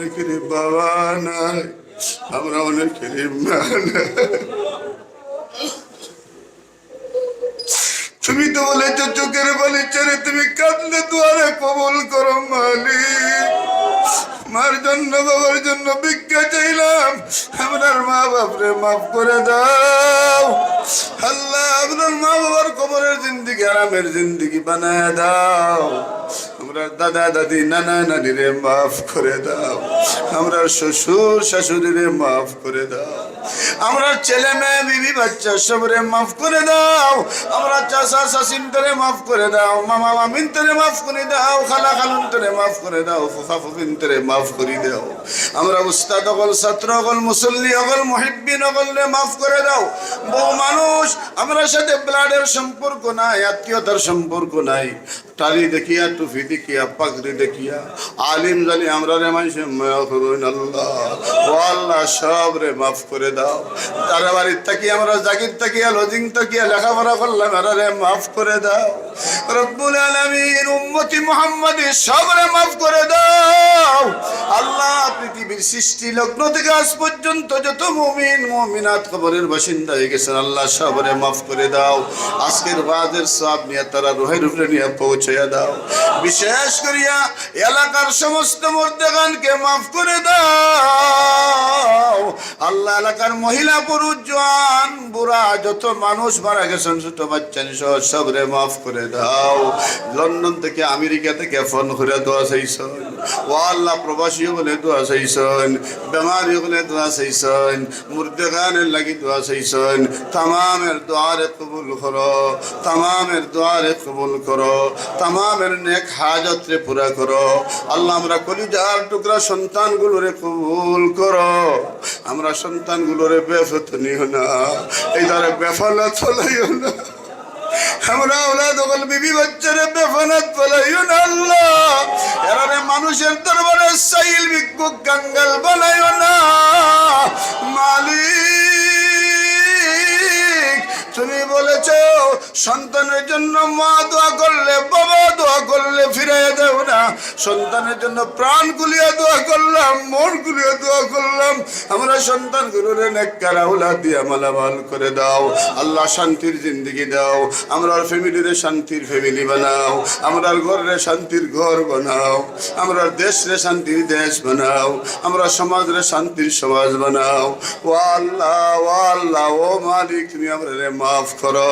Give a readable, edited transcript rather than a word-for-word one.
অনেকেরই বাবা নাই, আমরা অনেকেরই মা নাই। তুমি তো বলেছো চোখের বালি ছেড়ে তুমি কাঁদলে দুয়ারে কবুল করো মালিক। মার জন্য বাবার জন্য ভিক্ষা চাইলাম, আপনার মা বাপরে মাফ করে দাও আল্লাহ। আপনার মা বাবার কবরের জিন্দিগি আরামের জিন্দিগি বানায় দাও। আমরা দাদা দাদি নানা নানিরে মাফ করে দাও। আমরা শ্বশুর শাশুড়িরে মাফ করে দাও। আমরা ছেলে মেয়ে বিবি বাচ্চা সবরে মাফ করে দাও। আমরা চাচা চাচিনটারে মাফ করে দাও, মামা মামিনটারে মাফ করে দাও, খালা খালুনটারে মাফ করে দাও, ফুফা ফুফিনটারে মাফ করে দাও। আমরা উস্তাদ অকল ছাত্র অকল মুসল্লি অকল মুহিব্বিন অকলরে মাফ করে দাও। বহু মানুষ আমরা সাথে ব্লাডের সম্পর্ক নাই, আত্মীয়তার সম্পর্ক নাই, টালি দেখিয়া টুফি দেখিয়া পাগড়ি দেখিয়া আলিম জানি আমরা রে মানুষে মায়া করুন আল্লাহ। ও আল্লাহ সব রে মাফ করে দাও। তারা বাড়ির তাকিয়া আমরা জাগির তাকিয়া লজিং তাকিয়া লেখাপড়া করলাম, এরা রে মাফ করে দাও। রব্বুল আলামিন উম্মতি মুহাম্মাদি সব রে মাফ করে দাও আল্লাহ। পৃথিবীর সৃষ্টি লগ্ন থেকে আজ পর্যন্ত যত মুমিন মুমিনাত কবরের বাসিন্দা হয়ে গেছেন আল্লাহ সব রে মাফ করে দাও। আজকের ওয়াজের সওয়াব নিয়ে তারা রুহের উপরে নিয়ে পৌঁছাইয়া দাও। বিশেষ করিয়া এলাকার সমস্ত মুর্দেগানকে মাফ করে দাও আল্লাহ। এলাকার মহিলা পুরুষ জওয়ান বুড়া যত মানুষ মারা গেছেন ছোট বাচ্চা সহ সবরে মাফ করে দাও। লন্ডন থেকে আমেরিকা থেকে ফোন করে দোয়া চাইছেন ও আল্লাহ। প্রবাসী বলে দোয়া চাইছেন, বেমারি বলে দোয়া চাইছেন, মুর্দেগানের লাগি দোয়া চাইছেন। তামামের দোয়ারে কবুল করো, তামামের দোয়ারে কবুল করো, তামামের নেক হাজতরে পুরা করো আল্লাহ। আমরা কলিজার টুকরা সন্তানগুলোরে কবুল করো। আমরা সন্তানগুলোরে বেফতনিও না, এই দ্বারা বেফালত ফলাইও না। আমরা ওলাদ ওগল বিবি বাচ্চারে বেফানাত ফলাইও না আল্লাহ। এরারে মানুষের দরবারে সাইল ভিক্ষুক কাঙ্গাল বানাইও না মালিক। তুমি বলেছো সন্তানের জন্য মা দোয়া করলে, বাবা দোয়া করলে ফিরাইয়া দেও না। সন্তানের জন্য প্রাণ গুলিয়া দোয়া করলাম, মন গুলিয়া দোয়া করলাম। আমরা সন্তানগুলোরে নেককার আওলাদ দিয়া মালামাল করে দাও আল্লাহ। শান্তির জিন্দেগি দাও। আমরার ফ্যামিলিরে শান্তির ফ্যামিলি বানাও। আমরার ঘরে শান্তির ঘর বানাও। আমরার দেশরে শান্তির দেশ বানাও। আমরা সমাজরে শান্তির সমাজ বানাও। ও আল্লাহ, ও আল্লাহ, ও মালিক তুমি আমরা মাফ করো।